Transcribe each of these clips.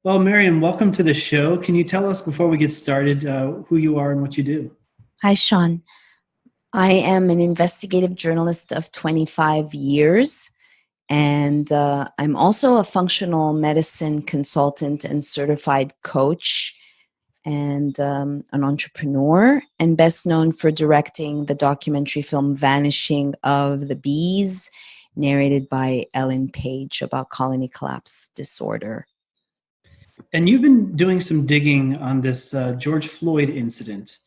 Well, Maryam, welcome to the show. Can you tell us before we get started who you are and what you do? Hi, Sean. I am an investigative journalist of 25 years, and I'm also a functional medicine consultant and certified coach, and an entrepreneur, and best known for directing the documentary film Vanishing of the Bees, narrated by Ellen Page about colony collapse disorder. And you've been doing some digging on this George Floyd incident.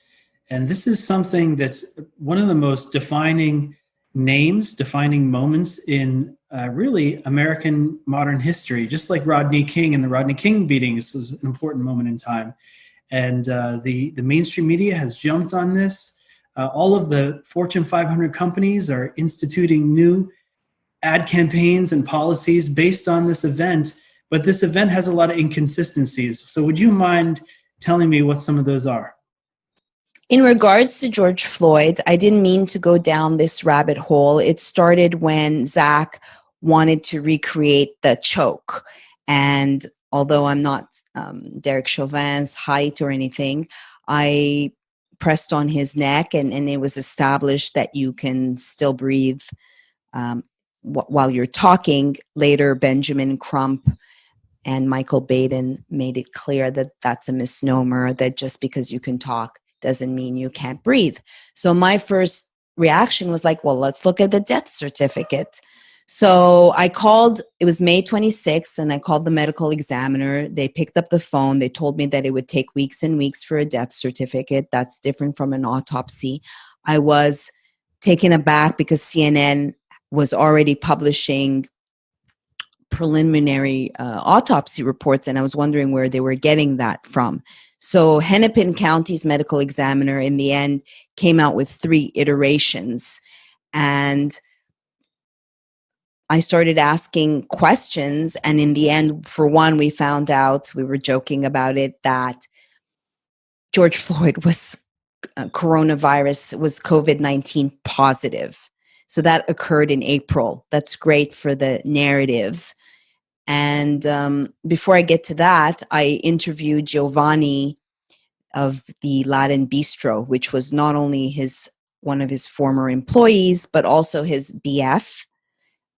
And this is something that's one of the most defining names, defining moments in really American modern history. Just like Rodney King and the Rodney King beatings was an important moment in time. And the mainstream media has jumped on this. All of the Fortune 500 companies are instituting new ad campaigns and policies based on this event, but this event has a lot of inconsistencies. So would you mind telling me what some of those are? In regards to George Floyd, I didn't mean to go down this rabbit hole. It started when Zach wanted to recreate the choke. And although I'm not Derek Chauvin's height or anything, I pressed on his neck, and it was established that you can still breathe while you're talking. Later, Benjamin Crump and Michael Baden made it clear that that's a misnomer, that just because you can talk doesn't mean you can't breathe. So my first reaction was like, well, let's look at the death certificate. So I called, it was May 26th, and I called the medical examiner. They picked up the phone. They told me that it would take weeks and weeks for a death certificate. That's different from an autopsy. I was taken aback because CNN was already publishing preliminary autopsy reports, and I was wondering where they were getting that from. So Hennepin County's medical examiner in the end came out with 3 iterations, and I started asking questions, and in the end, for one, we found out, we were joking about it, that George Floyd was coronavirus, was COVID-19 positive. So that occurred in April. That's great for the narrative. And before I get to that, I interviewed Giovanni of the Latin Bistro, which was not only one of his former employees, but also his BF,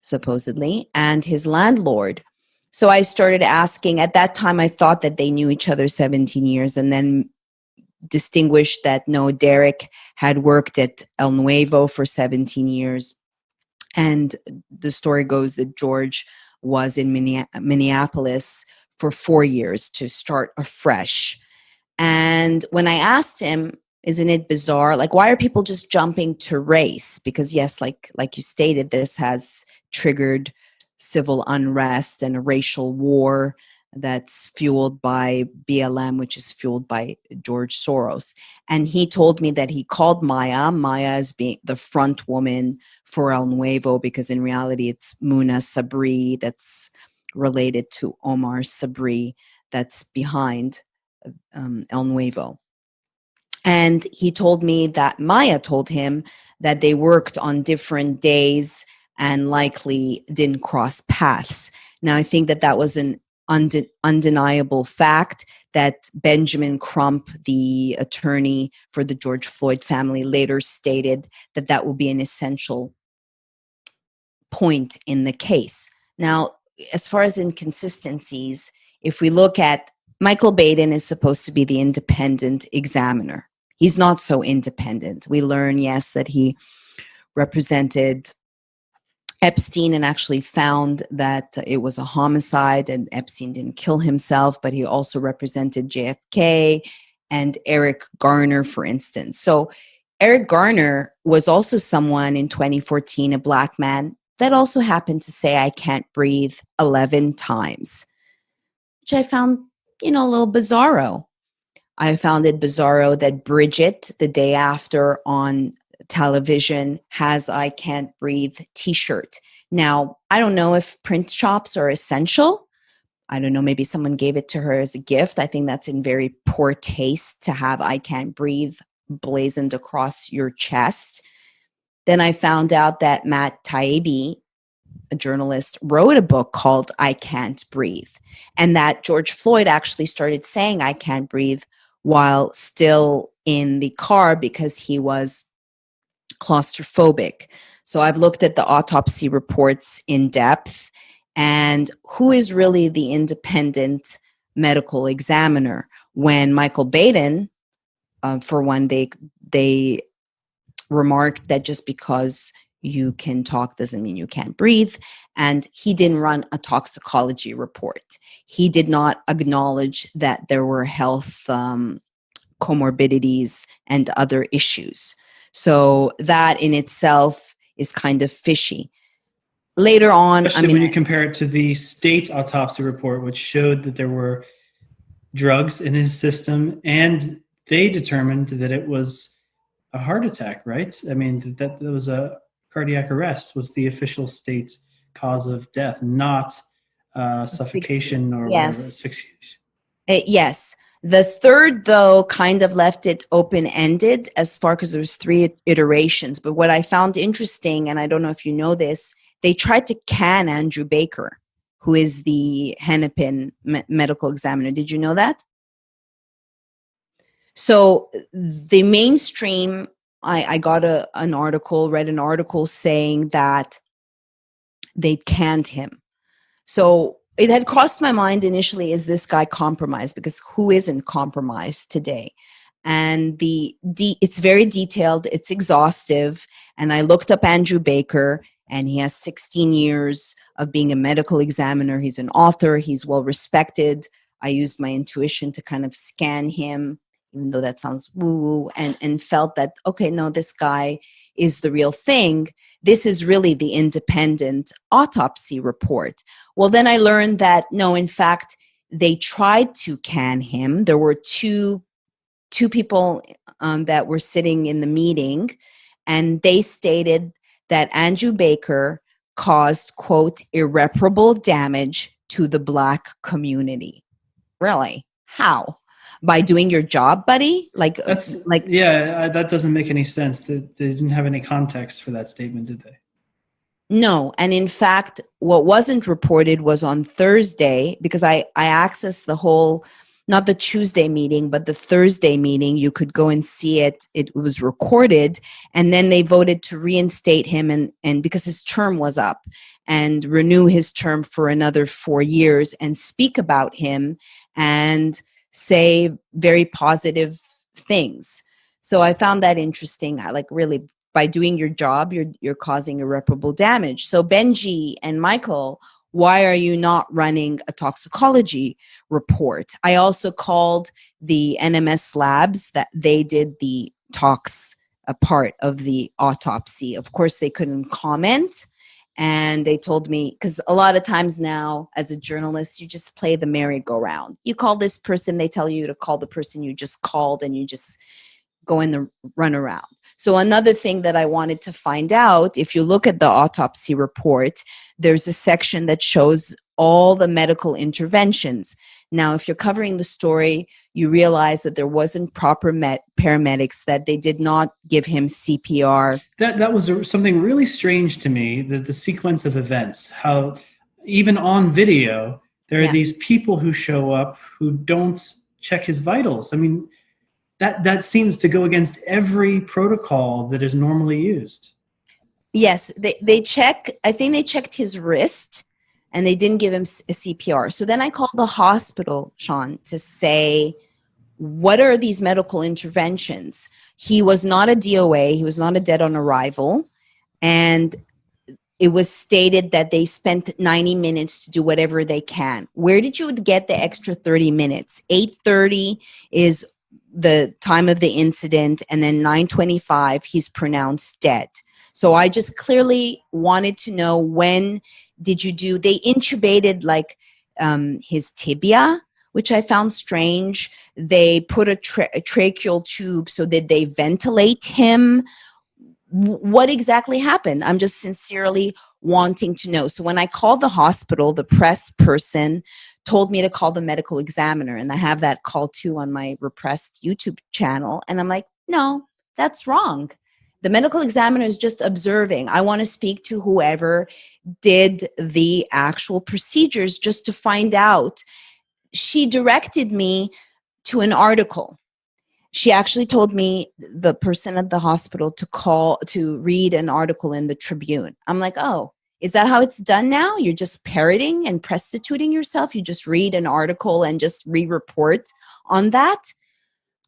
supposedly, and his landlord. So I started asking. At that time, I thought that they knew each other 17 years, and then distinguished that no, Derek had worked at El Nuevo for 17 years. And the story goes that George was in Minneapolis for 4 years to start afresh. And when I asked him, isn't it bizarre? Like, why are people just jumping to race? Because yes, like you stated, this has triggered civil unrest and a racial war that's fueled by BLM, which is fueled by George Soros. And he told me that he called Maya. Maya as being the front woman for El Nuevo, because in reality it's Muna Sabri that's related to Omar Sabri that's behind El Nuevo. And he told me that Maya told him that they worked on different days and likely didn't cross paths. Now, I think that that was an undeniable fact that Benjamin Crump, the attorney for the George Floyd family, later stated that that will be an essential point in the case. Now, as far as inconsistencies, if we look at Michael Baden is supposed to be the independent examiner. He's not so independent. We learn, yes, that he represented Epstein and actually found that it was a homicide and Epstein didn't kill himself, but he also represented JFK and Eric Garner, for instance. So Eric Garner was also someone in 2014, a Black man, that also happened to say, I can't breathe 11 times, which I found, a little bizarro. I found it bizarro that Bridget, the day after on television, has I Can't Breathe t-shirt. Now, I don't know if print shops are essential. I don't know, maybe someone gave it to her as a gift. I think that's in very poor taste to have I Can't Breathe blazoned across your chest. Then I found out that Matt Taibbi a journalist, wrote a book called I Can't Breathe. And that George Floyd actually started saying I can't breathe while still in the car because he was claustrophobic. So I've looked at the autopsy reports in depth, and who is really the independent medical examiner? When Michael Baden, for one, they remarked that just because you can talk doesn't mean you can't breathe. And he didn't run a toxicology report. He did not acknowledge that there were health comorbidities and other issues. So that in itself is kind of fishy. Later on, Especially when you compare it to the state autopsy report, which showed that there were drugs in his system, and they determined that it was a heart attack, right? I mean, that was a cardiac arrest was the official state cause of death, not suffocation or asphyxiation. Yes. The third, though, kind of left it open-ended as far because there was 3 iterations. But what I found interesting, and I don't know if you know this, they tried to can Andrew Baker, who is the Hennepin medical examiner. Did you know that? So the mainstream, I got read an article saying that they canned him. So it had crossed my mind initially, is this guy compromised? Because who isn't compromised today? And it's very detailed, it's exhaustive. And I looked up Andrew Baker, and he has 16 years of being a medical examiner. He's an author, he's well respected. I used my intuition to kind of scan him, even though that sounds woo-woo, and felt that, okay, no, this guy is the real thing. This is really the independent autopsy report. Well, then I learned that, no, in fact, they tried to can him. There were two people that were sitting in the meeting, and they stated that Andrew Baker caused, quote, irreparable damage to the Black community. Really? How? By doing your job, buddy? That doesn't make any sense. They didn't have any context for that statement, did they? No. And in fact, what wasn't reported was on Thursday, because I accessed the whole, not the Tuesday meeting, but the Thursday meeting. You could go and see it. It was recorded. And then they voted to reinstate him, and because his term was up, and renew his term for another 4 years and speak about him and say very positive things. So I found that interesting. I really, by doing your job, you're causing irreparable damage. So Benji and Michael, why are you not running a toxicology report? I also called the NMS labs that they did the tox part of the autopsy. Of course, they couldn't comment. And they told me, because a lot of times now, as a journalist, you just play the merry-go-round. You call this person, they tell you to call the person you just called, and you just go in the runaround. So another thing that I wanted to find out, if you look at the autopsy report, there's a section that shows all the medical interventions. Now, if you're covering the story, you realize that there wasn't proper paramedics, that they did not give him CPR. That was something really strange to me, the sequence of events, how even on video, there are these people who show up who don't check his vitals. I mean, that seems to go against every protocol that is normally used. Yes, they check. I think they checked his wrist, and they didn't give him a CPR. So then I called the hospital, Sean, to say, what are these medical interventions? He was not a DOA. He was not a dead on arrival. And it was stated that they spent 90 minutes to do whatever they can. Where did you get the extra 30 minutes? 8:30 is the time of the incident, and then 9:25, he's pronounced dead. So I just clearly wanted to know, when did you do, they intubated his tibia, which I found strange. They put a tracheal tube. So did they ventilate him? What exactly happened? I'm just sincerely wanting to know. So when I called the hospital, the press person told me to call the medical examiner. And I have that call too on my repressed YouTube channel. And I'm like, no, that's wrong. The medical examiner is just observing. I want to speak to whoever did the actual procedures just to find out. She directed me to an article. She actually told me, the person at the hospital, to read an article in the Tribune. I'm like, oh, is that how it's done now? You're just parroting and prostituting yourself? You just read an article and just re-report on that?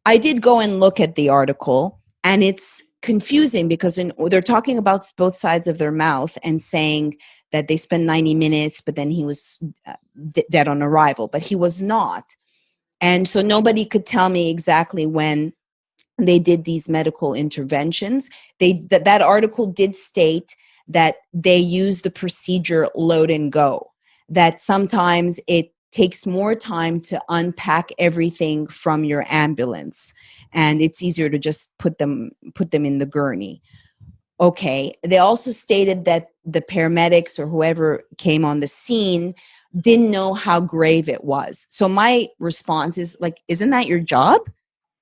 I did go and look at the article, and it's confusing because they're talking about both sides of their mouth and saying that they spent 90 minutes, but then he was dead on arrival, but he was not. And so nobody could tell me exactly when they did these medical interventions. That article did state that they use the procedure load and go, that sometimes it takes more time to unpack everything from your ambulance, and it's easier to just put them in the gurney. Okay. They also stated that the paramedics or whoever came on the scene didn't know how grave it was. So my response is like, isn't that your job?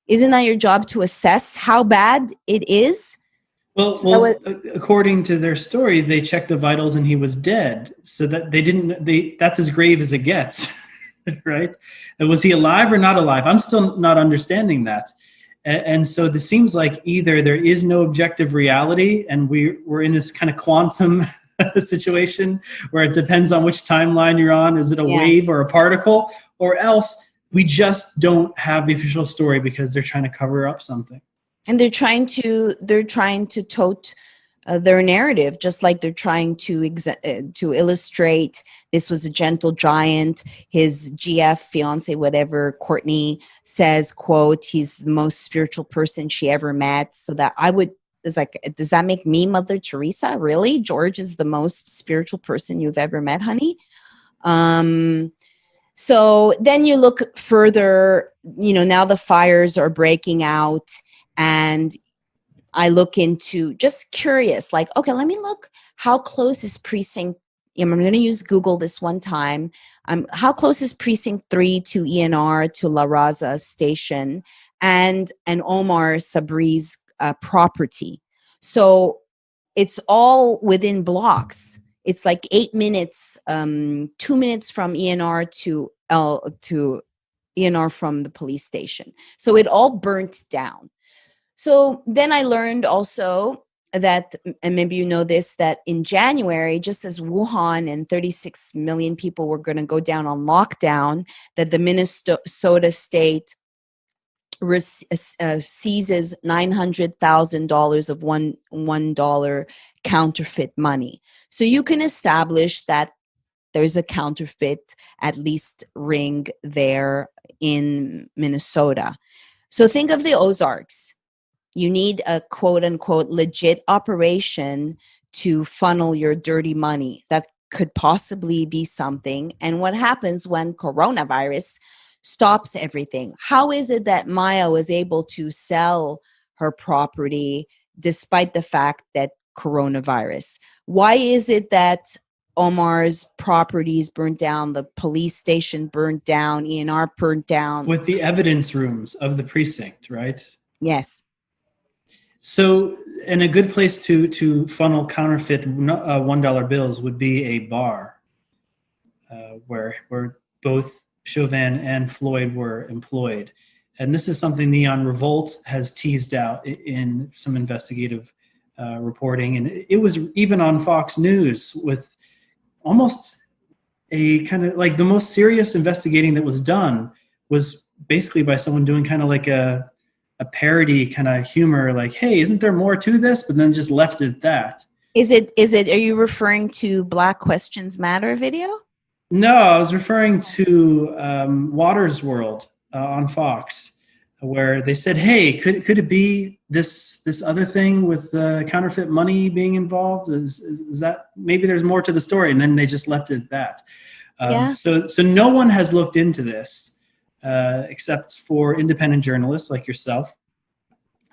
Isn't that your job to assess how bad it is? Well, according to their story, they checked the vitals and he was dead. So that that's as grave as it gets, right? And was he alive or not alive? I'm still not understanding that. And so this seems like either there is no objective reality and we're in this kind of quantum situation where it depends on which timeline you're on. Is it a wave or a particle? Or else we just don't have the official story because they're trying to cover up something. And they're trying to tote their narrative, just like they're trying to illustrate this was a gentle giant. His GF fiance, whatever, Courtney, says, quote, he's the most spiritual person she ever met. So that it's like, does that make me Mother Teresa? Really? George is the most spiritual person you've ever met, honey? So then you look further, now the fires are breaking out, and I look into, just curious, like, okay, let me look, how close is precinct, I'm going to use Google this one time. How close is precinct 3 to ENR, to La Raza station, and Omar Sabri's property? So it's all within blocks. It's like 8 minutes, 2 minutes from ENR to ENR from the police station. So it all burnt down. So then I learned also that, and maybe you know this, that in January, just as Wuhan and 36 million people were going to go down on lockdown, that the Minnesota state seizes $900,000 of $1 counterfeit money. So you can establish that there's a counterfeit, at least, ring there in Minnesota. So think of the Ozarks. You need a quote unquote legit operation to funnel your dirty money. That could possibly be something. And what happens when coronavirus stops everything? How is it that Maya was able to sell her property despite the fact that coronavirus? Why is it that Omar's properties burnt down, the police station burnt down, ENR burnt down? With the evidence rooms of the precinct, right? Yes. So, and a good place to funnel counterfeit $1 bills would be a bar, where both Chauvin and Floyd were employed. And this is something Neon Revolt has teased out in some investigative reporting. And it was even on Fox News with almost a kind of like the most serious investigating that was done was basically by someone doing kind of like a parody kind of humor, like, hey, isn't there more to this? But then just left it at that. Is it, are you referring to Black Questions Matter video? No, I was referring to Water's World on Fox, where they said, hey, could it be this other thing with counterfeit money being involved? Is that, maybe there's more to the story? And then they just left it at that. So no one has looked into this. Except for independent journalists like yourself.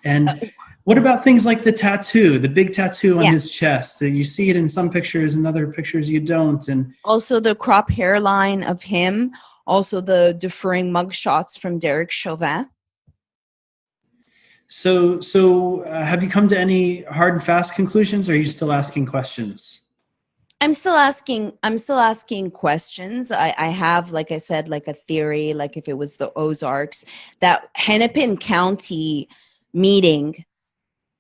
And what about things like the tattoo, the big tattoo on his chest? You see it in some pictures, in other pictures you don't. And also the crop hairline of him, also the deferring mugshots from Derek Chauvin. So have you come to any hard and fast conclusions, or are you still asking questions? I'm still asking questions. I have, like I said, like a theory, like if it was the Ozarks, that Hennepin County meeting,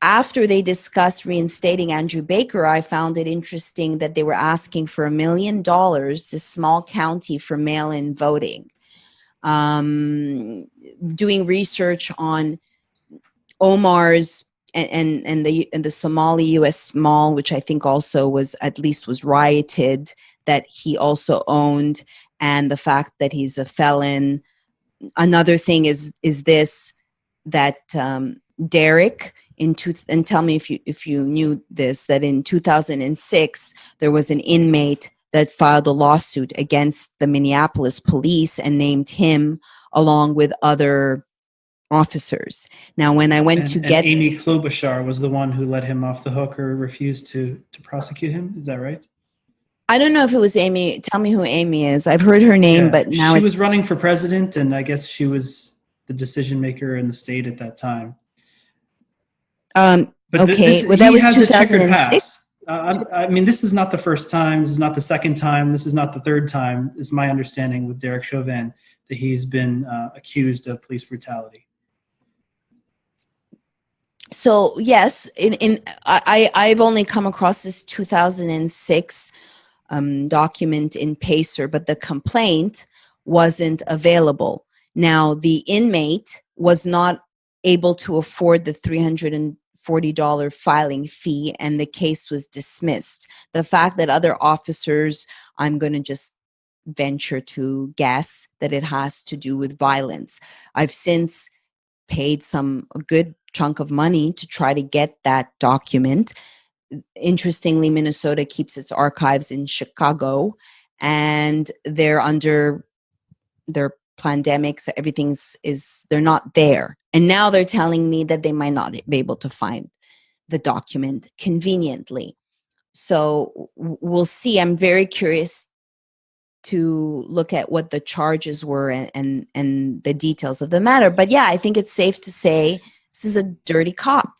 after they discussed reinstating Andrew Baker, I found it interesting that they were asking for $1 million, this small county, for mail-in voting. Doing research on Omar's and the Somali U.S. mall, which I think also was, at least was rioted, that he also owned, and the fact that he's a felon. Another thing is this, that Derek and tell me if you knew this, that in 2006 there was an inmate that filed a lawsuit against the Minneapolis police and named him along with other officers. Now, when I went to And get, Amy Klobuchar was the one who let him off the hook or refused to prosecute him. Is that right? I don't know if it was Amy. Tell me who Amy is. I've heard her name, Yeah, but now she was it's running for president, and I guess she was the decision maker in the state at that time. But okay. Well, that he was has a checkered 2006. past. I mean, this is not the first time. This is not the second time. This is not the third time. Is my understanding with Derek Chauvin that he's been accused of police brutality. So yes, I've only come across this 2006 document in Pacer, but the complaint wasn't available. Now, the inmate was not able to afford the $340 filing fee, and the case was dismissed. The fact that other officers, I'm going to just venture to guess that it has to do with violence. I've since paid a good chunk of money to try to get that document. Interestingly, Minnesota keeps its archives in Chicago, and they're under their pandemic, so they're not there. And now they're telling me that they might not be able to find the document conveniently. So we'll see. I'm very curious to look at what the charges were and the details of the matter. But yeah, I think it's safe to say this is a dirty cop.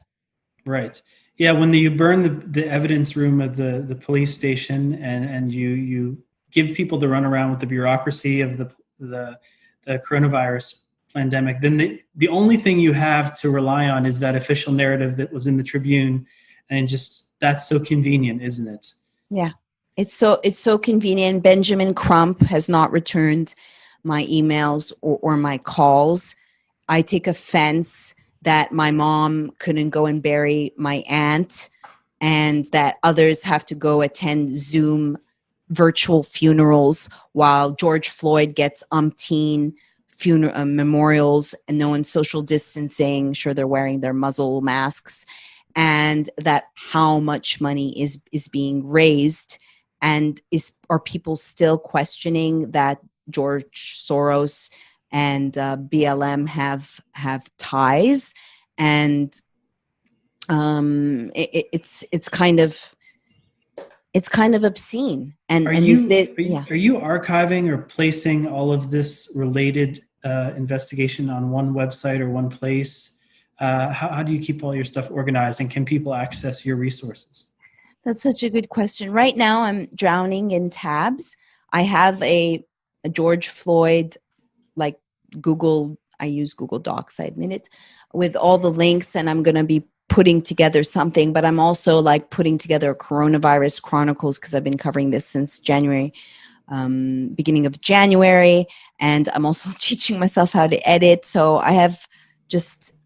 Right. Yeah. When you burn the evidence room of the police station, and you give people the runaround with the bureaucracy of the coronavirus pandemic, then the only thing you have to rely on is that official narrative that was in the Tribune, and just that's so convenient, isn't it? Yeah. It's so convenient. Benjamin Crump has not returned my emails or my calls. I take offense that my mom couldn't go and bury my aunt, and that others have to go attend Zoom virtual funerals while George Floyd gets umpteen memorials, and no one's social distancing. Sure, they're wearing their muzzle masks, and that how much money is being raised. And are people still questioning that George Soros and BLM have ties? And it's kind of obscene. And Are is you that, are you, yeah. are you archiving or placing all of this related investigation on one website or one place? How do you keep all your stuff organized, and can people access your resources? That's such a good question. Right now, I'm drowning in tabs. I have a George Floyd, like Google. I use Google Docs, I admit it, with all the links, and I'm going to be putting together something. But I'm also like putting together a coronavirus chronicles, because I've been covering this since January, beginning of January, and I'm also teaching myself how to edit. So I have just,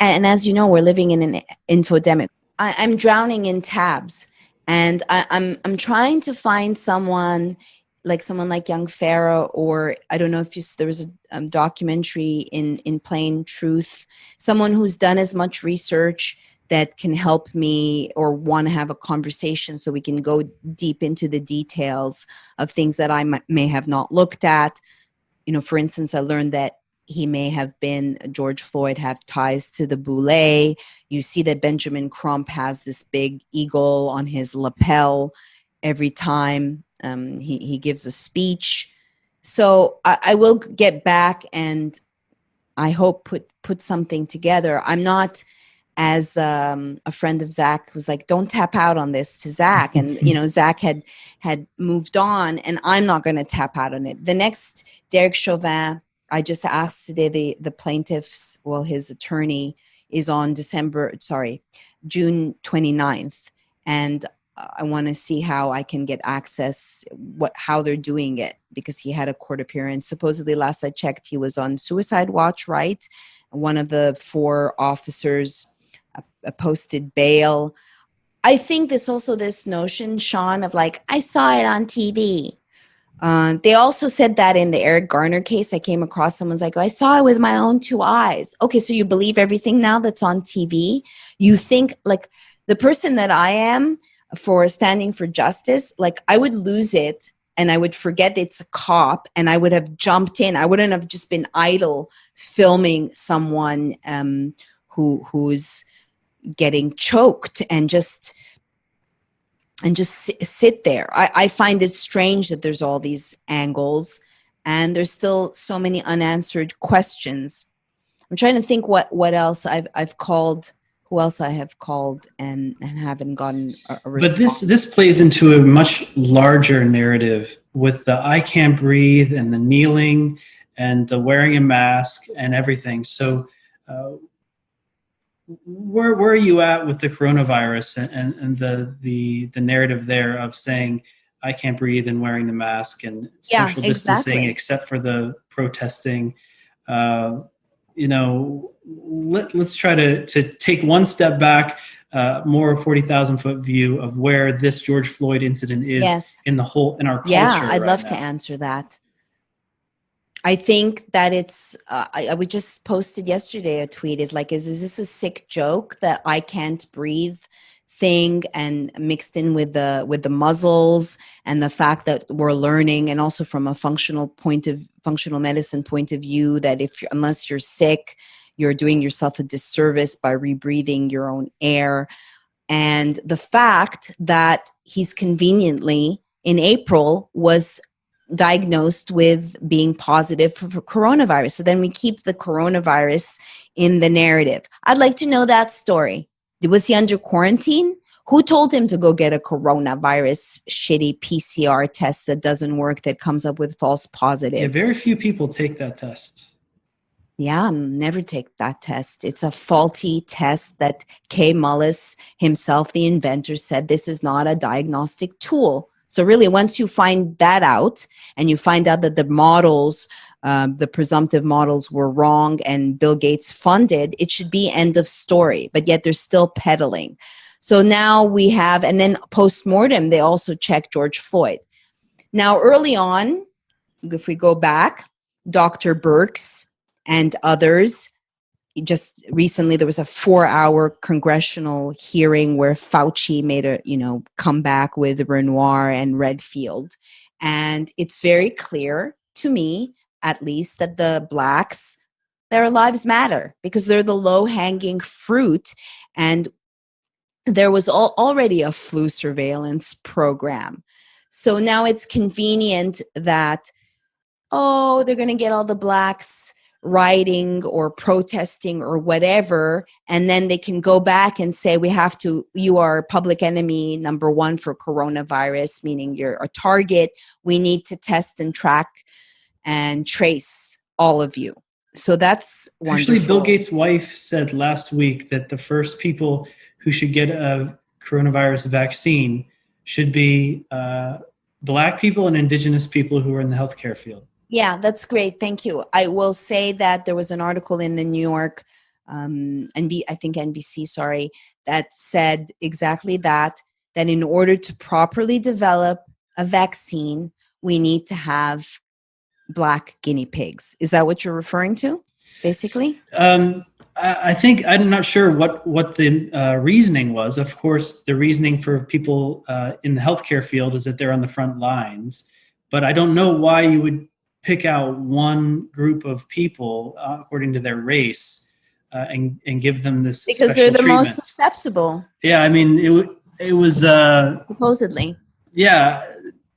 and as you know, we're living in an infodemic. I'm drowning in tabs, and I'm trying to find someone like Young Pharaoh, or I don't know if there was a documentary in Plain Truth, someone who's done as much research that can help me, or want to have a conversation so we can go deep into the details of things that I may have not looked at. For instance, I learned that George Floyd have ties to the Boule. You see that Benjamin Crump has this big eagle on his lapel every time he gives a speech. So I will get back and I hope put something together. I'm not, as a friend of Zach was like, don't tap out on this to Zach. And, Zach had moved on, and I'm not going to tap out on it. The next, Derek Chauvin, I just asked today, the plaintiff's, well, his attorney is on June 29th. And I want to see how I can get access, how they're doing it, because he had a court appearance. Supposedly, last I checked, he was on suicide watch, right? One of the 4 officers posted bail. I think this notion, Sean, of like, I saw it on TV. They also said that in the Eric Garner case. I came across someone's like, I saw it with my own 2 eyes. Okay, so you believe everything now that's on TV? You think, like, the person that I am for standing for justice, like, I would lose it and I would forget it's a cop and I would have jumped in. I wouldn't have just been idle filming someone who's getting choked and just sit there. I find it strange that there's all these angles and there's still so many unanswered questions. I'm trying to think what else I've called, who else I have called and haven't gotten a response. But this plays into a much larger narrative with the I can't breathe and the kneeling and the wearing a mask and everything. So where are you at with the coronavirus and the narrative there of saying I can't breathe and wearing the mask and social distancing, except for the protesting? Let's try to take one step back, more 40,000 foot view of where this George Floyd incident is in our culture. Yeah, I'd love to answer that. I think that it's, we just posted yesterday a tweet, is this a sick joke that I can't breathe thing, and mixed in with the muzzles and the fact that we're learning, and also from a functional medicine point of view, that unless you're sick, you're doing yourself a disservice by rebreathing your own air. And the fact that he's conveniently in April was diagnosed with being positive for coronavirus. So then we keep the coronavirus in the narrative. I'd like to know that story. Was he under quarantine? Who told him to go get a coronavirus shitty PCR test that doesn't work, that comes up with false positives? Yeah, very few people take that test. Yeah, never take that test. It's a faulty test that Kay Mullis himself, the inventor, said this is not a diagnostic tool. So really, once you find that out, and you find out that the models, the presumptive models, were wrong and Bill Gates funded, it should be end of story. But yet they're still peddling. So now we have, and then post-mortem, they also checked George Floyd. Now, early on, if we go back, Dr. Birx and others, just recently there was a 4-hour congressional hearing where Fauci made a comeback with Renoir and Redfield. And it's very clear to me, at least, that the Blacks, their lives matter because they're the low-hanging fruit. And there was already a flu surveillance program. So now it's convenient that, they're going to get all the Blacks rioting or protesting or whatever, and then they can go back and say, you are public enemy number 1 for coronavirus, meaning you're a target. We need to test and track and trace all of you. So that's wonderful. Actually, Bill Gates' wife said last week that the first people who should get a coronavirus vaccine should be Black people and Indigenous people who are in the healthcare field. Yeah, that's great. Thank you. I will say that there was an article in the New York, NBC, that said exactly that in order to properly develop a vaccine, we need to have Black guinea pigs. Is that what you're referring to, basically? I think, I'm not sure what the reasoning was. Of course, the reasoning for people in the healthcare field is that they're on the front lines. But I don't know why you would pick out one group of people according to their race and give them this because they're the treatment. most susceptible. Yeah, I mean it was supposedly. Yeah,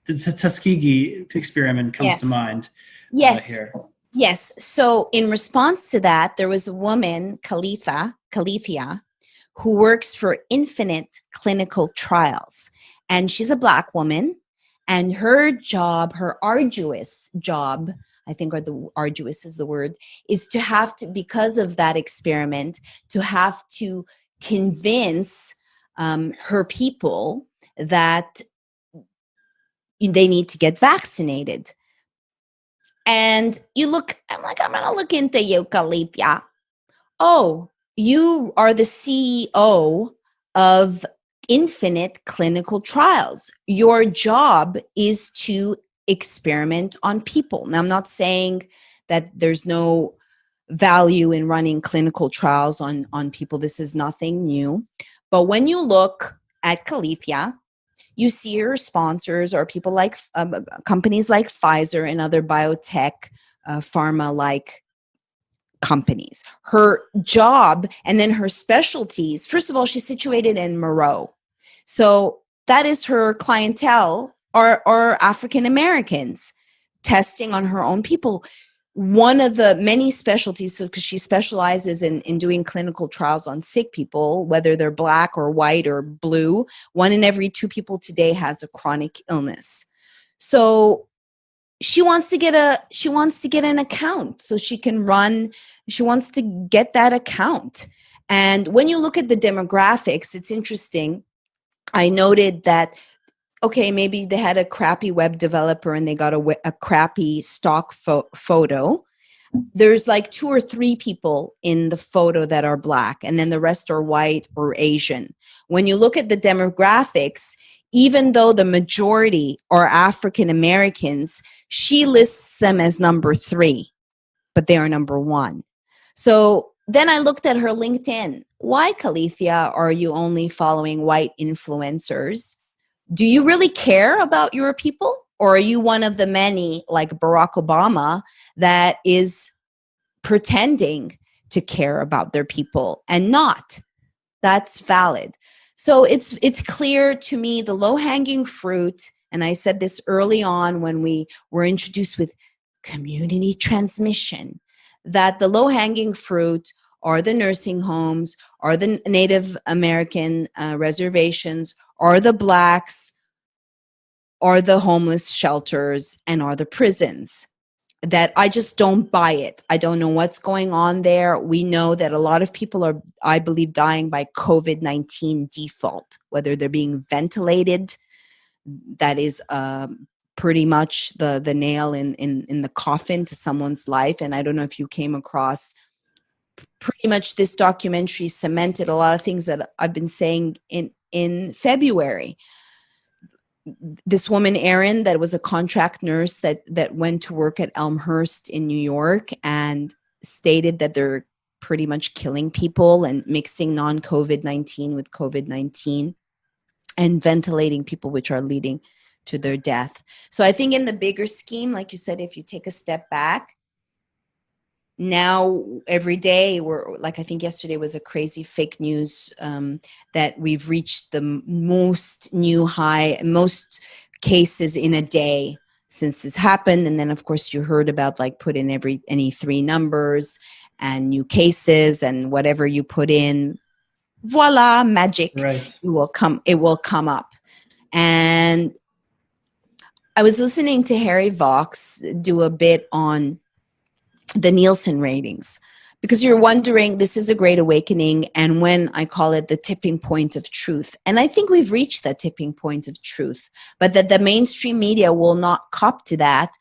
the Tuskegee experiment comes to mind. Yes. Here. Yes. So in response to that, there was a woman, Calithia, who works for Infinite Clinical Trials. And she's a Black woman. And her job, her arduous job, I think, or the arduous is the word, is to have to, because of that experiment, to have to convince her people that they need to get vaccinated. And you look, I'm like, I'm going to look into you, Calithia. Oh, you are the CEO of Infinite Clinical Trials. Your job is to experiment on people. Now, I'm not saying that there's no value in running clinical trials on people. This is nothing new. But when you look at Calithia, you see her sponsors are people like companies like Pfizer and other biotech, pharma like companies. Her job and then her specialties, first of all, she's situated in Moreau. So that is her clientele are African Americans testing on her own people. One of the many specialties, so because she specializes in doing clinical trials on sick people, whether they're Black or white or blue, 1 in every 2 people today has a chronic illness. So she wants to get an account so she wants to get that account. And when you look at the demographics, it's interesting. I noted that, okay, maybe they had a crappy web developer and they got a crappy stock photo. There's like 2 or 3 people in the photo that are Black, and then the rest are white or Asian. When you look at the demographics, even though the majority are African Americans, she lists them as number 3, but they are number 1. So then I looked at her LinkedIn. Why, Calithia, are you only following white influencers? Do you really care about your people? Or are you one of the many, like Barack Obama, that is pretending to care about their people and not? That's valid. So it's clear to me the low-hanging fruit, and I said this early on when we were introduced with community transmission, that the low-hanging fruit are the nursing homes, are the Native American reservations, are the Blacks, are the homeless shelters, and are the prisons. That I just don't buy it. I don't know what's going on there. We know that a lot of people are, I believe, dying by COVID-19 default, whether they're being ventilated. That is pretty much the nail in the coffin to someone's life. And I don't know if you came across, pretty much this documentary cemented a lot of things that I've been saying in February. This woman, Erin, that was a contract nurse that went to work at Elmhurst in New York and stated that they're pretty much killing people and mixing non-COVID-19 with COVID-19 and ventilating people, which are leading to their death. So I think in the bigger scheme, like you said, if you take a step back, now every day we're like, I think yesterday was a crazy fake news that we've reached the most new high, most cases in a day since this happened. And then of course you heard about like put in any 3 numbers and new cases, and whatever you put in, voila, magic, Right. it will come up. And I was listening to Harry Vox do a bit on the Nielsen ratings, because you're wondering, this is a great awakening, and when I call it the tipping point of truth. And I think we've reached that tipping point of truth, but that the mainstream media will not cop to that,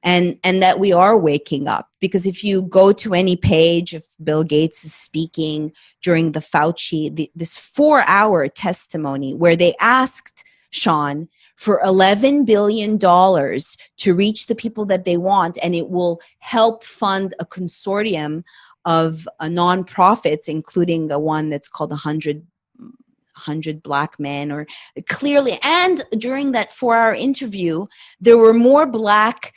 and that we are waking up. Because if you go to any page, if Bill Gates is speaking during the Fauci, this 4-hour testimony where they asked Sean for $11 billion to reach the people that they want, and it will help fund a consortium of nonprofits, including the one that's called 100 Black Men, or clearly. And during that 4-hour interview, there were more Black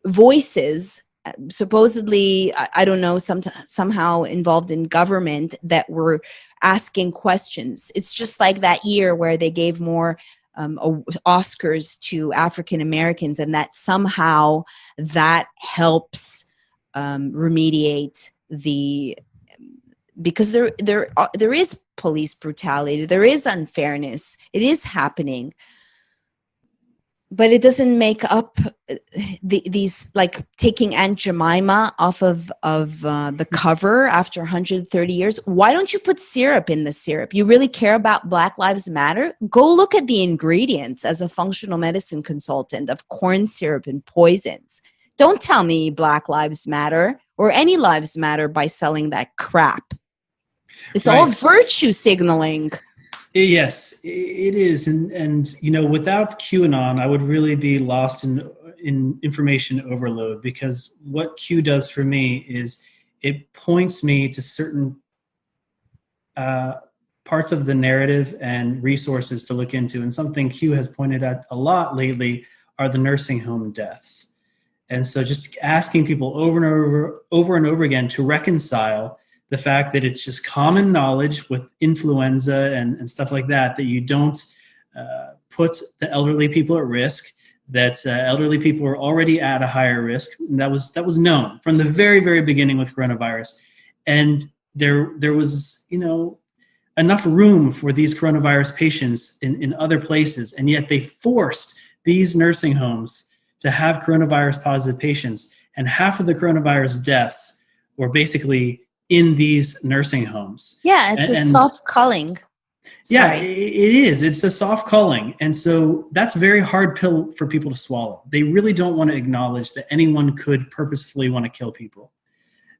voices, supposedly, I don't know, somehow involved in government, that were asking questions. It's just like that year where they gave more Oscars to African Americans, and that somehow that helps remediate because there is police brutality, there is unfairness, it is happening, but it doesn't make up these, like taking Aunt Jemima off of the cover after 130 years. Why don't you put syrup in the syrup? You really care about Black Lives Matter? Go look at the ingredients as a functional medicine consultant of corn syrup and poisons. Don't tell me Black Lives Matter or any lives matter by selling that crap. It's all virtue signaling. Yes, it is. And without QAnon, I would really be lost in information overload, because what Q does for me is it points me to certain parts of the narrative and resources to look into. And something Q has pointed out a lot lately are the nursing home deaths. And so just asking people over and over again to reconcile the fact that it's just common knowledge with influenza and stuff like that, that you don't put the elderly people at risk, that elderly people are already at a higher risk. And that was known from the very, very beginning with coronavirus. And there was, enough room for these coronavirus patients in other places. And yet they forced these nursing homes to have coronavirus positive patients. And half of the coronavirus deaths were basically in these nursing homes. Yeah, it's a soft culling. Yeah, it is. It's a soft culling. And so that's a very hard pill for people to swallow. They really don't want to acknowledge that anyone could purposefully want to kill people.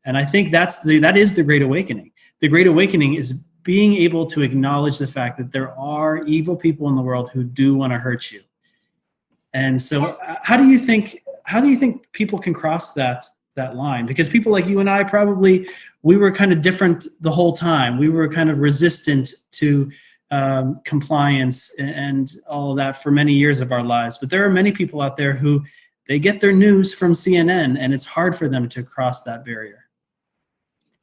And I think that is the Great Awakening. The Great Awakening is being able to acknowledge the fact that there are evil people in the world who do want to hurt you. And so how do you think people can cross that line? Because people like you and I, probably, we were kind of different the whole time. We were kind of resistant to compliance and all of that for many years of our lives. But there are many people out there who they get their news from CNN, and it's hard for them to cross that barrier.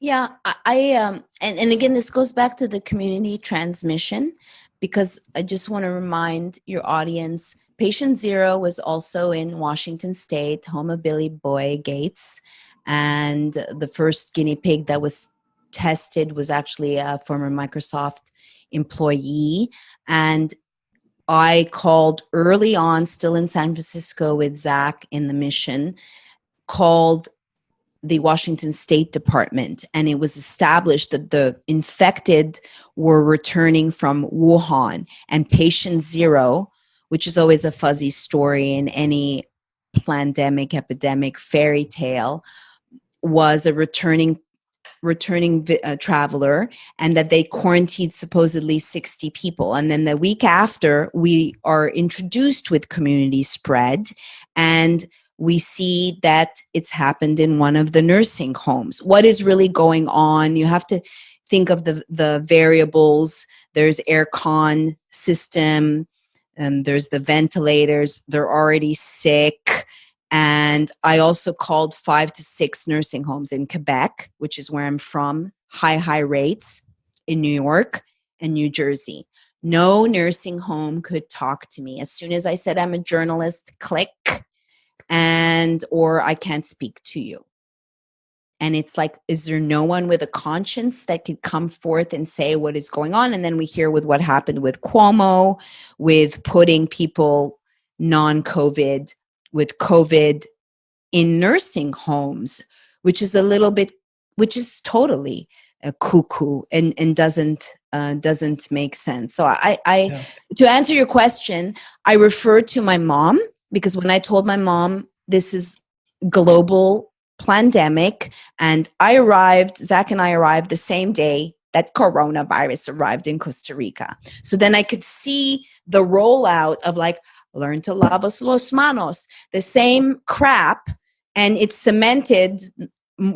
Yeah, and again, this goes back to the community transmission, because I just want to remind your audience, Patient Zero was also in Washington State, home of Billy Boy Gates. And the first guinea pig that was tested was actually a former Microsoft employee. And I called early on, still in San Francisco with Zach in the mission, called the Washington State Department. And it was established that the infected were returning from Wuhan, and Patient Zero, which is always a fuzzy story in any pandemic, epidemic, fairy tale, was a returning traveler, and that they quarantined supposedly 60 people. And then the week after, we are introduced with community spread, and we see that it's happened in one of the nursing homes. What is really going on? You have to think of the variables. There's air con system, and there's the ventilators. They're already sick. And I also called 5 to 6 nursing homes in Quebec, which is where I'm from, high rates, in New York and New Jersey. No nursing home could talk to me. As soon as I said I'm a journalist, click, or I can't speak to you. And it's like, is there no one with a conscience that could come forth and say what is going on? And then we hear with what happened with Cuomo, with putting people non-COVID with COVID in nursing homes, which is totally cuckoo and doesn't make sense. So to answer your question, I refer to my mom, because when I told my mom this is global pandemic, and Zach and I arrived the same day that coronavirus arrived in Costa Rica. So then I could see the rollout of like, learn to lavas los manos, the same crap, and it's cemented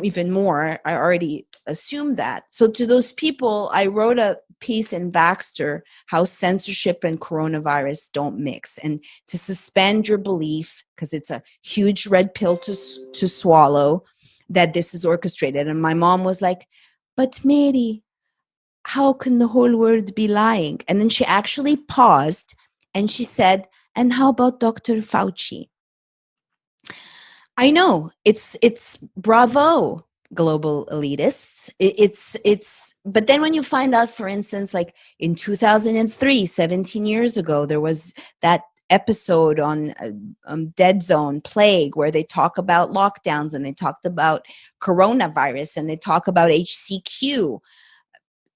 even more. I already assumed that. So to those people, I wrote a piece in Baxter, how censorship and coronavirus don't mix, and to suspend your belief, because it's a huge red pill to swallow, that this is orchestrated. And my mom was like, but Mary, how can the whole world be lying? And then she actually paused And she said, and how about Dr. Fauci? I know it's bravo, global elitists. But then when you find out, for instance, like in 2003, 17 years ago, there was that episode on Dead Zone Plague where they talk about lockdowns and they talked about coronavirus and they talk about HCQ.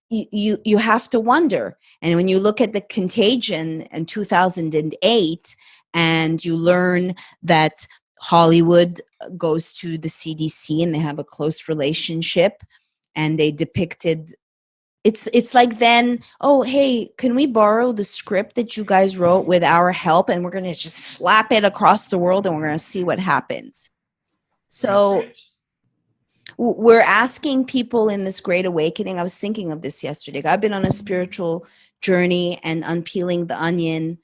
You have to wonder. And when you look at the Contagion in 2008 and you learn that Hollywood goes to the CDC and they have a close relationship, and they depicted it's like, then, oh, hey, can we borrow the script that you guys wrote with our help, and we're going to just slap it across the world and we're going to see what happens. So we're asking people in this great awakening. I was thinking of this yesterday. I've been on a spiritual journey and unpeeling the onion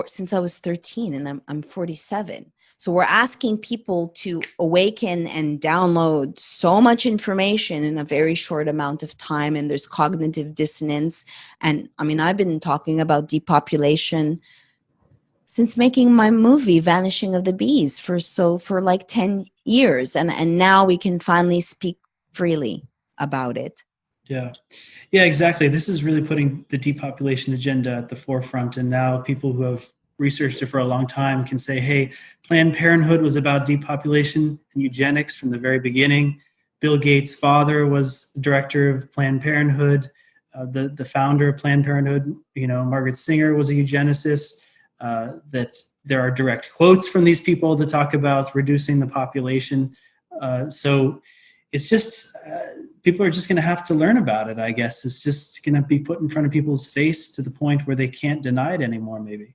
since I was 13, and I'm 47. So we're asking people to awaken and download so much information in a very short amount of time, and there's cognitive dissonance. And I mean, I've been talking about depopulation since making my movie Vanishing of the Bees for like 10 years, and now we can finally speak freely about it. Yeah, exactly. This is really putting the depopulation agenda at the forefront. And now people who have researched it for a long time can say, hey, Planned Parenthood was about depopulation and eugenics from the very beginning. Bill Gates' father was director of Planned Parenthood. The founder of Planned Parenthood, Margaret Singer, was a eugenicist. That there are direct quotes from these people that talk about reducing the population. So it's just, people are just going to have to learn about it, I guess. It's just going to be put in front of people's face to the point where they can't deny it anymore, maybe.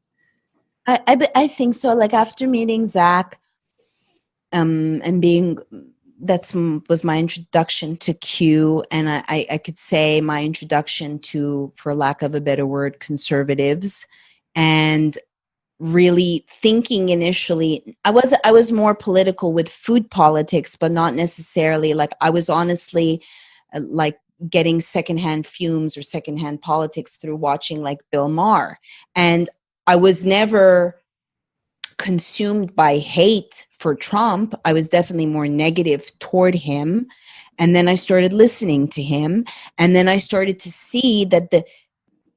I think so. Like after meeting Zach, and was my introduction to Q, and I could say my introduction to, for lack of a better word, conservatives, and really thinking initially, I was more political with food politics, but not necessarily, like I was honestly like getting secondhand fumes or secondhand politics through watching like Bill Maher. And I was never consumed by hate for Trump. I was definitely more negative toward him. And then I started listening to him. And then I started to see that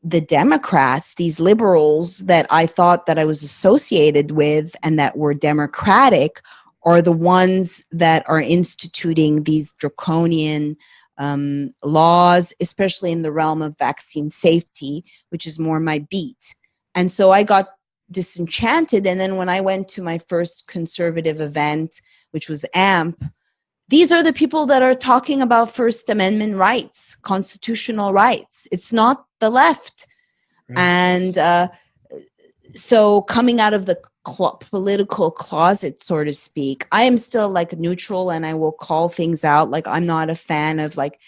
the Democrats, these liberals that I thought that I was associated with and that were democratic, are the ones that are instituting these draconian laws, especially in the realm of vaccine safety, which is more my beat. And so I got disenchanted. And then when I went to my first conservative event, which was AMP, these are the people that are talking about First Amendment rights, constitutional rights. It's not the left. Right. And so coming out of the political closet, so to speak, I am still like neutral, and I will call things out. Like, I'm not a fan of like,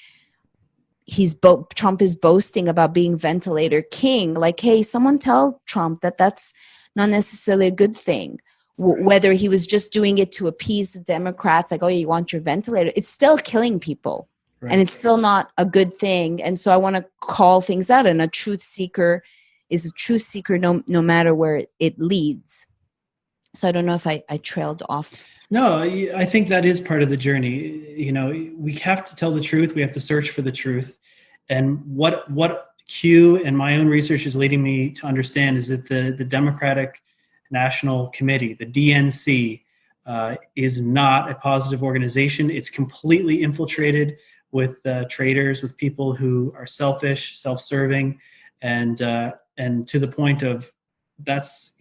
Trump is boasting about being ventilator king. Like, hey, someone tell Trump that that's not necessarily a good thing. Whether he was just doing it to appease the Democrats, like, oh, you want your ventilator, it's still killing people. Right. And it's still not a good thing. And so I want to call things out. And a truth seeker is a truth seeker no matter where it leads. So I don't know if I trailed off. No, I think that is part of the journey. We have to tell the truth. We have to search for the truth. And what Q and my own research is leading me to understand is that the Democratic National Committee, the DNC, is not a positive organization. It's completely infiltrated with traitors, with people who are selfish, self-serving, and to the point of that's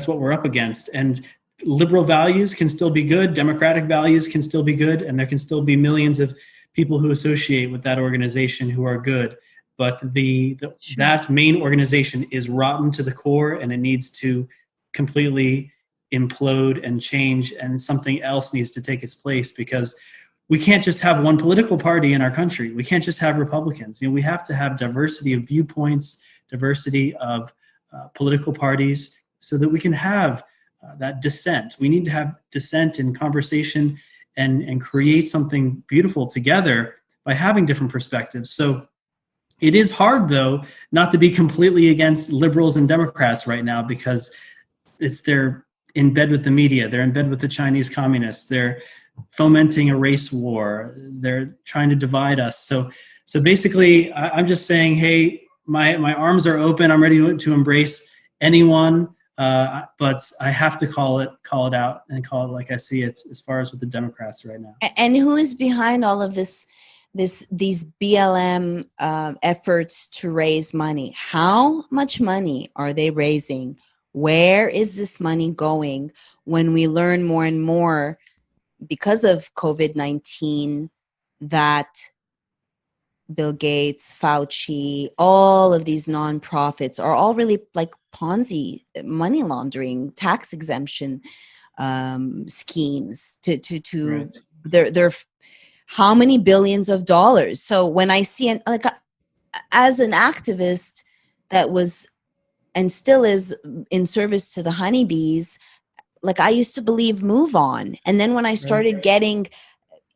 what we're up against. And liberal values can still be good, democratic values can still be good, and there can still be millions of people who associate with that organization who are good. But that main organization is rotten to the core, and it needs to completely implode and change, and something else needs to take its place, because we can't just have one political party in our country. We can't just have Republicans. We have to have diversity of viewpoints, diversity of political parties, so that we can have that dissent. We need to have dissent in conversation and create something beautiful together by having different perspectives. So It is hard, though, not to be completely against liberals and Democrats right now, because they're in bed with the media. They're in bed with the Chinese communists. They're fomenting a race war. They're trying to divide us. So basically, I'm just saying, hey, my arms are open. I'm ready to embrace anyone, but I have to call it out and call it like I see it, as far as with the Democrats right now. And who is behind all of these BLM efforts to raise money? How much money are they raising? Where is this money going? When we learn more and more, because of COVID-19, that Bill Gates, Fauci, all of these nonprofits are all really like Ponzi, money laundering, tax exemption schemes to Right. they're how many billions of dollars. So when I see as an activist that was and still is in service to the honeybees, like I used to believe move on. And then when I started getting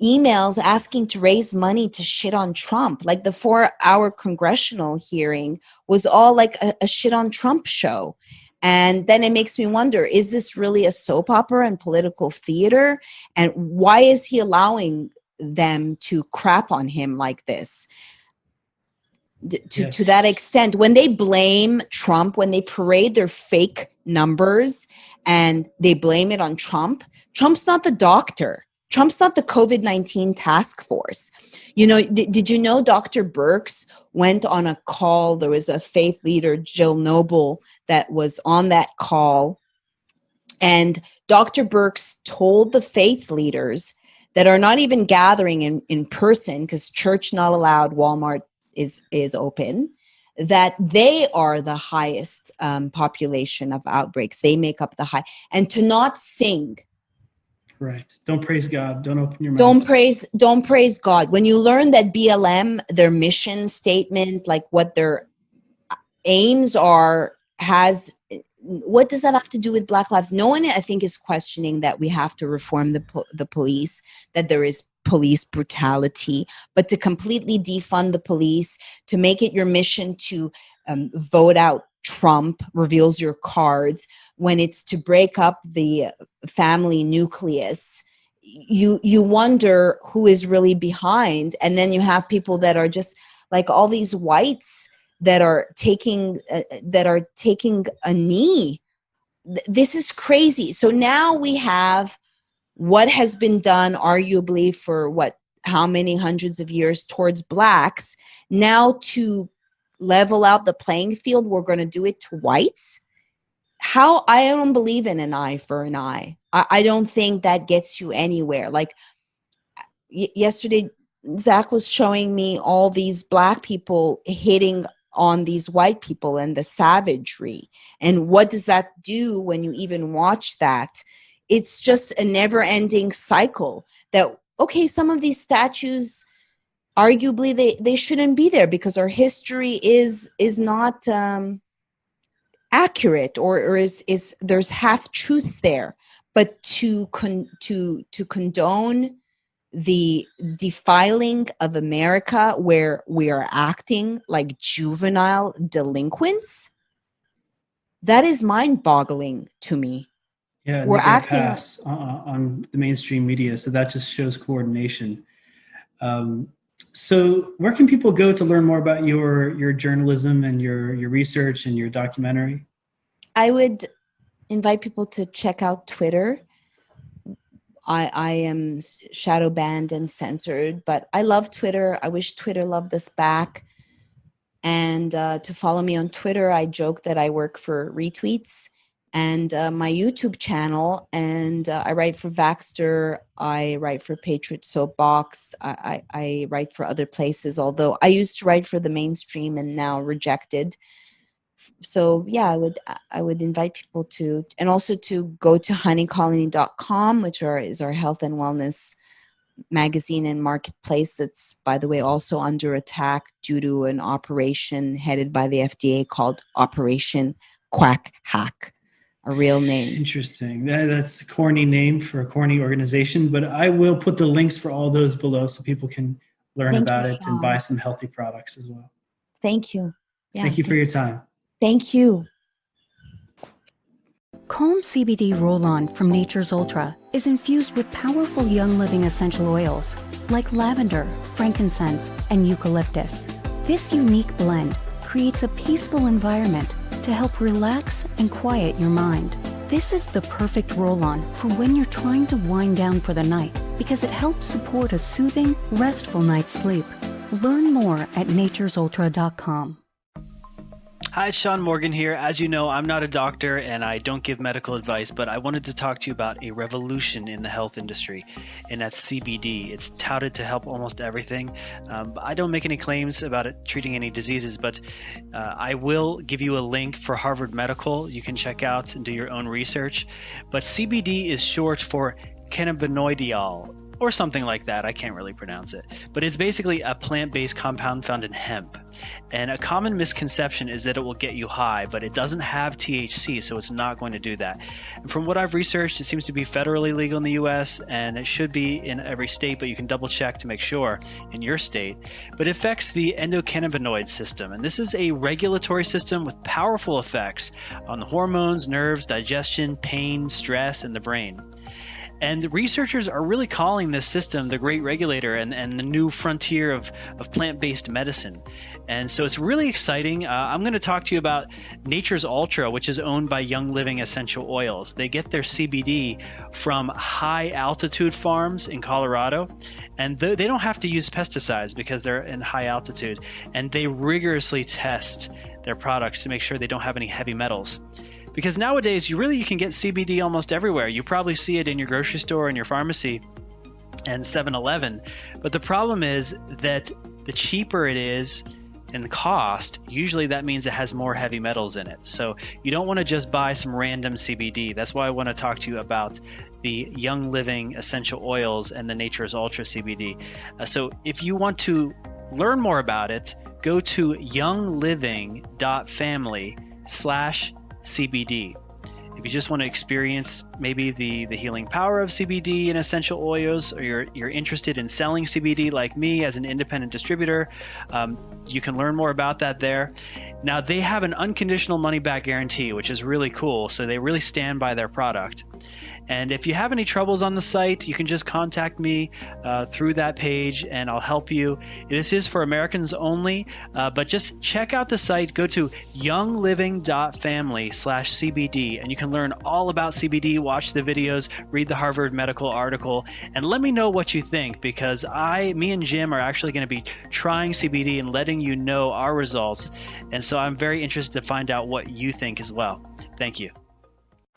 emails asking to raise money to shit on Trump, like the 4-hour congressional hearing was all like a shit on Trump show. And then it makes me wonder, is this really a soap opera and political theater? And why is he allowing them to crap on him like this? To that extent, when they blame Trump, when they parade their fake numbers and they blame it on Trump, Trump's not the doctor. Trump's not the COVID-19 task force. You know, did you know Dr. Birx went on a call? There was a faith leader, Jill Noble, that was on that call. And Dr. Birx told the faith leaders that are not even gathering in person, because church not allowed, Walmart is open, that they are the highest population of outbreaks. They make up the high. And to not sing. Right. Don't praise God. Don't open your mouth. Don't praise God. When you learn that BLM, their mission statement, like what their aims are, what does that have to do with Black lives? No one, I think, is questioning that we have to reform the police, that there is police brutality, but to completely defund the police, to make it your mission to vote out Trump, reveals your cards, when it's to break up the family nucleus, you wonder who is really behind. And then you have people that are just like all these whites that are taking a knee. This is crazy. So now we have what has been done arguably for how many hundreds of years towards Blacks. Now to level out the playing field, we're going to do it to whites. I don't believe in an eye for an eye. I don't think that gets you anywhere. Like yesterday, Zach was showing me all these Black people hitting on these white people and the savagery. And what does that do when you even watch that? It's just a never-ending cycle that, okay, some of these statues, arguably they shouldn't be there because our history is not accurate, or is there's half truths there. But to condone the defiling of America, where we are acting like juvenile delinquents, that is mind-boggling to me. Yeah, we're acting pass on the mainstream media, so that just shows coordination. So where can people go to learn more about your journalism and your research and your documentary? I would invite people to check out Twitter. I am shadow banned and censored, but I love Twitter. I wish Twitter loved us back. And to follow me on Twitter, I joke that I work for retweets, and my YouTube channel, and I write for Vaxxter, I write for Patriot Soapbox, I write for other places, although I used to write for the mainstream and now rejected. So yeah, I would invite people to, and also to go to honeycolony.com, which is our health and wellness magazine and marketplace that's, by the way, also under attack due to an operation headed by the FDA called Operation Quack Hack. A real name. Interesting. That's a corny name for a corny organization, but I will put the links for all those below so people can learn about it and buy some healthy products as well. Thank you. Yeah. Thank you for your time. Thank you. Calm CBD Roll-On from Nature's Ultra is infused with powerful Young Living essential oils like lavender, frankincense, and eucalyptus. This unique blend creates a peaceful environment to help relax and quiet your mind. This is the perfect roll-on for when you're trying to wind down for the night because it helps support a soothing, restful night's sleep. Learn more at naturesultra.com. Hi, it's Sean Morgan here. As you know, I'm not a doctor and I don't give medical advice, but I wanted to talk to you about a revolution in the health industry, and that's CBD. It's touted to help almost everything. I don't make any claims about it treating any diseases, but I will give you a link for Harvard Medical. You can check out and do your own research. But CBD is short for cannabinoidal, or something like that. I can't really pronounce it. But it's basically a plant-based compound found in hemp. And a common misconception is that it will get you high, but it doesn't have THC, so it's not going to do that. And from what I've researched, it seems to be federally legal in the US, and it should be in every state, but you can double check to make sure in your state. But it affects the endocannabinoid system, and this is a regulatory system with powerful effects on the hormones, nerves, digestion, pain, stress, and the brain. And researchers are really calling this system the great regulator and the new frontier of plant-based medicine. And so it's really exciting. I'm going to talk to you about Nature's Ultra, which is owned by Young Living Essential Oils. They get their CBD from high-altitude farms in Colorado. And they don't have to use pesticides because they're in high altitude. And they rigorously test their products to make sure they don't have any heavy metals. Because nowadays, you can get CBD almost everywhere. You probably see it in your grocery store and your pharmacy and 7-Eleven. But the problem is that the cheaper it is in the cost, usually that means it has more heavy metals in it. So you don't want to just buy some random CBD. That's why I want to talk to you about the Young Living Essential Oils and the Nature's Ultra CBD. So if you want to learn more about it, go to youngliving.family/CBD. If you just want to experience maybe the healing power of CBD and essential oils, or you're interested in selling CBD like me as an independent distributor, you can learn more about that there. Now, they have an unconditional money-back guarantee, which is really cool. So they really stand by their product. And if you have any troubles on the site, you can just contact me through that page and I'll help you. This is for Americans only, but just check out the site. Go to youngliving.family/CBD and you can learn all about CBD, watch the videos, read the Harvard Medical article, and let me know what you think, because me and Jim are actually going to be trying CBD and letting you know our results. And so I'm very interested to find out what you think as well. Thank you.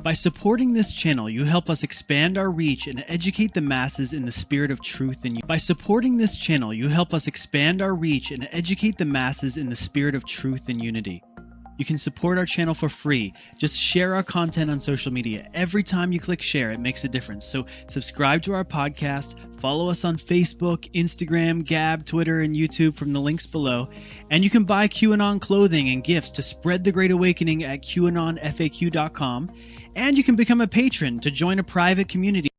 By supporting this channel, you help us expand our reach and educate the masses in the spirit of truth and unity. By supporting this channel, you help us expand our reach and educate the masses in the spirit of truth and unity. You can support our channel for free. Just share our content on social media. Every time you click share, it makes a difference. So subscribe to our podcast, follow us on Facebook, Instagram, Gab, Twitter, and YouTube from the links below. And you can buy QAnon clothing and gifts to spread the Great Awakening at QAnonFAQ.com. And you can become a patron to join a private community.